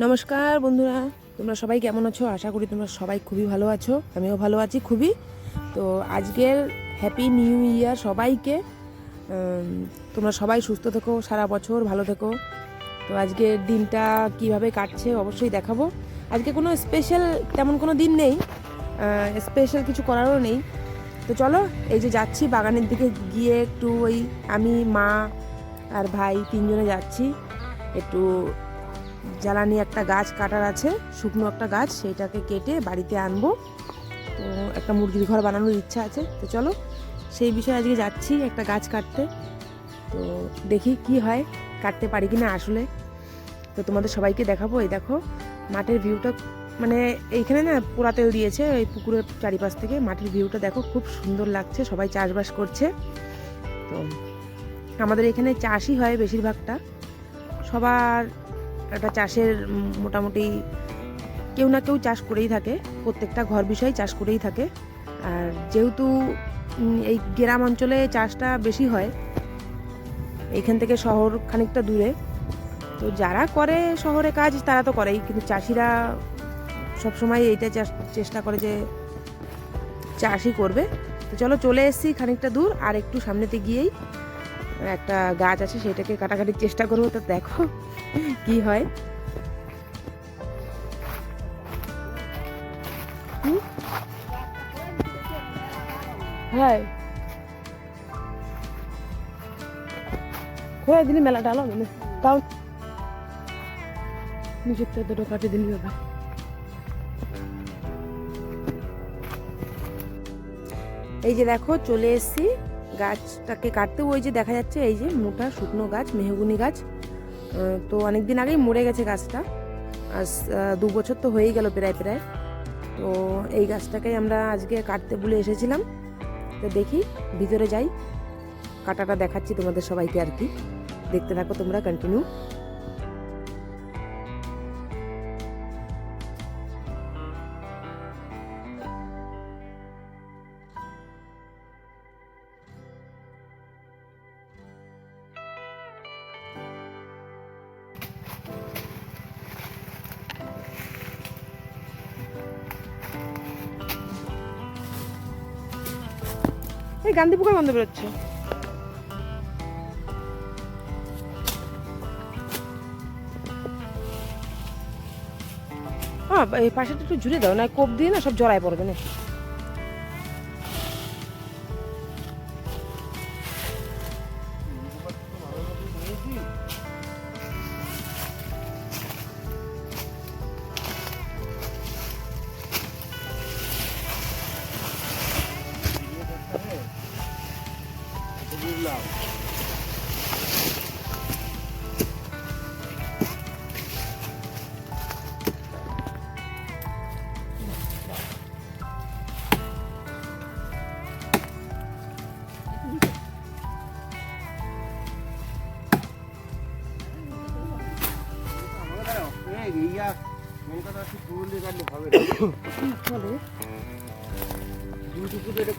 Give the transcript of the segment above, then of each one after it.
নমস্কার বন্ধুরা, তোমরা সবাই কেমন আছো? আশা করি তোমরা সবাই খুবই ভালো আছো। আমিও ভালো আছি খুবই। তো আজকের হ্যাপি নিউ ইয়ার সবাইকে। তোমরা সবাই সুস্থ থেকো, সারা বছর ভালো থেকো। তো আজকের দিনটা কিভাবে কাটছে অবশ্যই দেখাবো। আজকে কোনো স্পেশাল তেমন কোনো দিন নেই, স্পেশাল কিছু করারও নেই। তো চলো, এই যে যাচ্ছি বাগানের দিকে, গিয়ে একটু ওই আমি, মা আর ভাই তিনজনে যাচ্ছি। একটু জ্বালানি একটা গাছ কাটার আছে, শুকনো একটা গাছ, সেইটাকে কেটে বাড়িতে আনবো। তো একটা মুরগির ঘর বানানোর ইচ্ছা আছে। তো চলো, সেই বিষয়ে আজকে যাচ্ছি একটা গাছ কাটতে। তো দেখি কি হয়, কাটতে পারি কি না আসলে। তো তোমাদের সবাইকে দেখাবো। এই দেখো মাঠের ভিউটা, মানে এইখানে না পোড়া তেল দিয়েছে ওই পুকুরের চারিপাশ থেকে। মাঠের ভিউটা দেখো, খুব সুন্দর লাগছে। সবাই চাষবাস করছে। তো আমাদের এখানে চাষই হয় বেশিরভাগটা, সবার একটা চাষের মোটামুটি কেউ না কেউ চাষ করেই থাকে, প্রত্যেকটা ঘর বিষয় চাষ করেই থাকে। আর যেহেতু এই গ্রাম অঞ্চলে চাষটা বেশি হয়, এইখান থেকে শহর খানিকটা দূরে, তো যারা করে শহরে কাজ তারা তো করেই, কিন্তু চাষিরা সবসময় এইটা চেষ্টা করে যে চাষই করবে। তো চলো, চলে এসেছি খানিকটা দূর, আর একটু সামনেতে গিয়েই একটা গাছ আছে, সেটাকে কাটাকাটির চেষ্টা করবো। তো দেখো কি হয়। হ্যাঁ, করে দিলি মেলা ডালো মানে তাও নিজের তো দুটো কাটে দিলি বাবা। এই যে দেখো চলে এসেছি গাছটাকে কাটতে। ওই যে দেখা যাচ্ছে এই যে মোটা শুকনো গাছ, মেহগুনি গাছ। তো অনেকদিন আগেই মরে গেছে গাছটা, আজ 2 বছর তো হয়েই গেল প্রায় প্রায়। তো এই গাছটাকেই আমরা আজকে কাটতে বলে এসেছিলাম। তো দেখি, ভিতরে যাই, কাটাটা দেখাচ্ছি তোমাদের সবাইকে আর কি। দেখতে থাকো তোমরা কন্টিনিউ। এই গান্ধী পোকার গন্ধ বেরোচ্ছে। হ্যাঁ, এই পাশেটা একটু জুড়ে দাও, না কোপ দিয়ে না সব জড়ায় পড়বে না।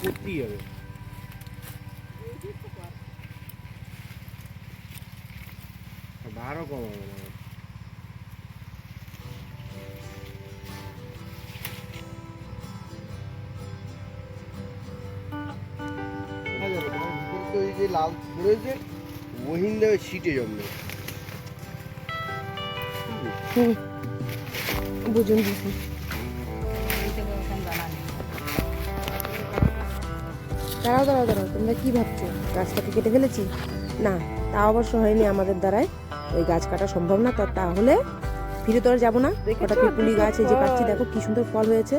করতেই হবে। ভাড়া কম হবে না। ওই যে লাল পড়েছে ওহিন্দা সিটে জমবে। বুঝুন বুঝুন। দাঁড়াও দাঁড়াও দাঁড়াও, তোমরা কি ভাবছো গাছটাকে কেটে ফেলেছি? না, তা অবশ্য হয়নি আমাদের দ্বারায়। ওই গাছ কাটা সম্ভব না। তাহলে ফিরে তো আর যাবো না। ওটা পিপুলি গাছ, এই যে কাটছি, দেখো কি সুন্দর ফল হয়েছে।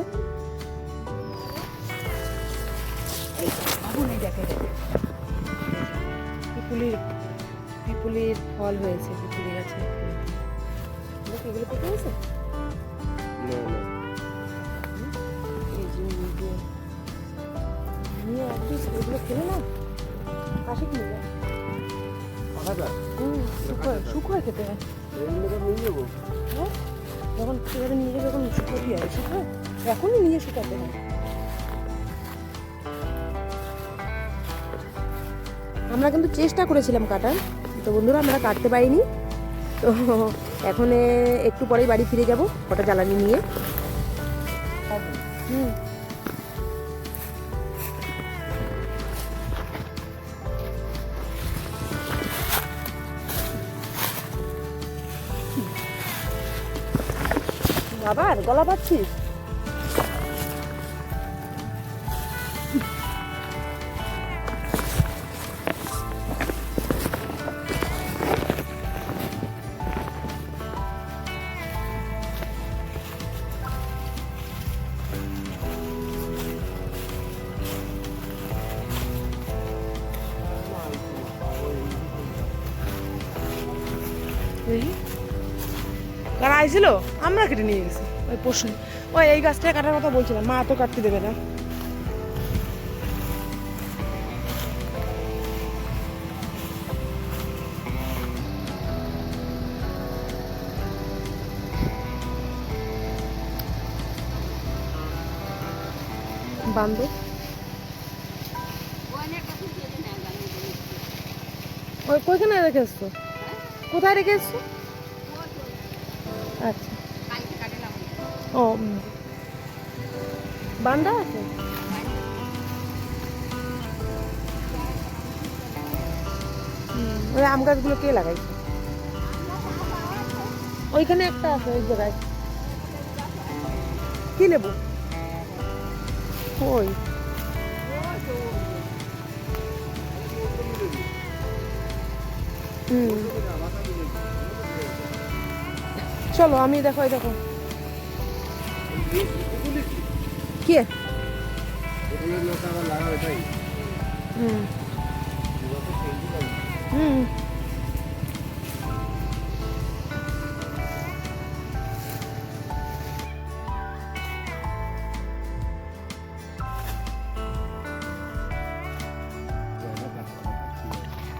পিপুলির ফল হয়েছে পিপুলি গাছে। দেখো এগুলো পেকে গেছে। এই যে নিয়ে একদিন এগুলো খেলে না, পাশে কিনে যায়। শুকোয় খেতে হয়। হ্যাঁ, যখন সেখানে নিয়ে যাবে, যখন শুকোতে হয়, শুকোয় এখনই নিয়ে শুকাতে হয়। আমরা কিন্তু চেষ্টা করেছিলাম কাটার, তো বন্ধুরা আমরা কাটতে পারিনি। তো এখন একটু পরেই বাড়ি ফিরে যাব কটা জ্বালানি নিয়ে। হুম, আবার গলা পাচ্ছিস? কারা আইছিল? আমরা কেটে নিয়ে গেছি ওই পরশু। ওই এই গাছটা কাটার কথা বলছিলাম, মা তো কাটতে দেবে না। বান্ধব ওই কইখানে রেখে এসছো? কোথায় রেখে এসছো? আচ্ছা, ও বান্ধা আছে। ওই আম গাছগুলো কে লাগাইছে? ওইখানে একটা আছে ওই জায়গায়। কি লেবু? ওই চলো, আমি দেখো এই দেখো কি হুম হুম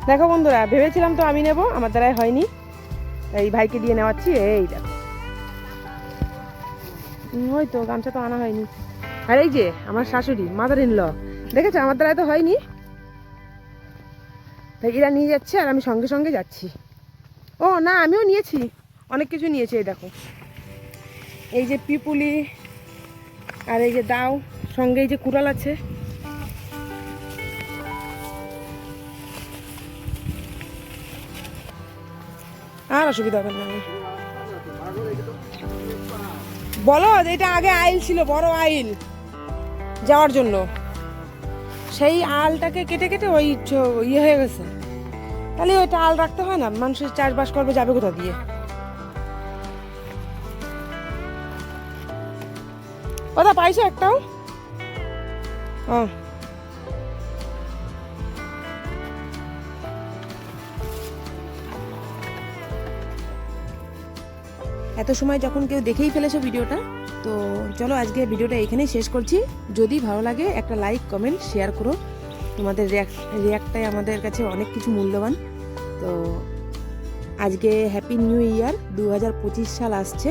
দেখো বন্ধুরা, ভেবেছিলাম তো আমি নেব, আমার দ্বারাই হয়নি, এই ভাইকে দিয়ে নেওয়াচ্ছি। এই দেখো ওই তো গামছা তো আনা হয়নি। আর এই যে আমার শাশুড়ি, মাদার ইন ল, দেখেছো আমার দ্বারাই তো হয়নি, তাই এরা নিয়ে যাচ্ছে আর আমি সঙ্গে সঙ্গে যাচ্ছি। ও না, আমিও নিয়েছি, অনেক কিছু নিয়েছি। এই দেখো এই যে পিপুলি, আর এই যে দাও, সঙ্গে এই যে কুড়াল আছে। আর অসুবিধা হবে না। বলো, এটা আগে আইল ছিল, বড় আইল যাওয়ার জন্য, সেই আলটাকে কেটে কেটে ওই ইয়ে হয়ে গেছে। তাহলে ওইটা আল রাখতে হয় না, মানুষের চাষবাস করবে, যাবে কোথা দিয়ে? ওটা পাইছো একটাও? ও এত সময় যখন কেউ দেখেই ফেলেছো ভিডিওটা, তো চলো আজকে ভিডিওটা এখানেই শেষ করছি। যদি ভালো লাগে একটা লাইক, কমেন্ট, শেয়ার করো। তোমাদের রিয়াক্টটাই আমাদের কাছে অনেক কিছু মূল্যবান। তো আজকে হ্যাপি নিউ ইয়ার, 2025 সাল আসছে,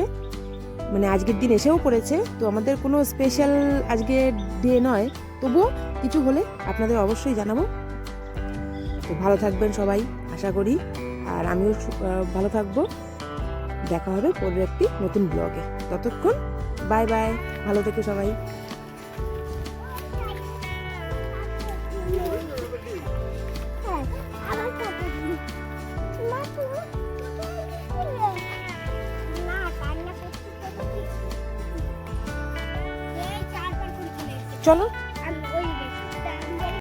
মানে আজকের দিন এসেও পড়েছে। তো আমাদের কোনো স্পেশাল আজকে ডে নয়, তবুও কিছু হলে আপনাদের অবশ্যই জানাবো। তো ভালো থাকবেন সবাই আশা করি, আর আমিও ভালো থাকবো। দেখা হবে পরের একটি নতুন ব্লগে। ততক্ষণ বাই বাই, ভালো থেকো সবাই। চলো।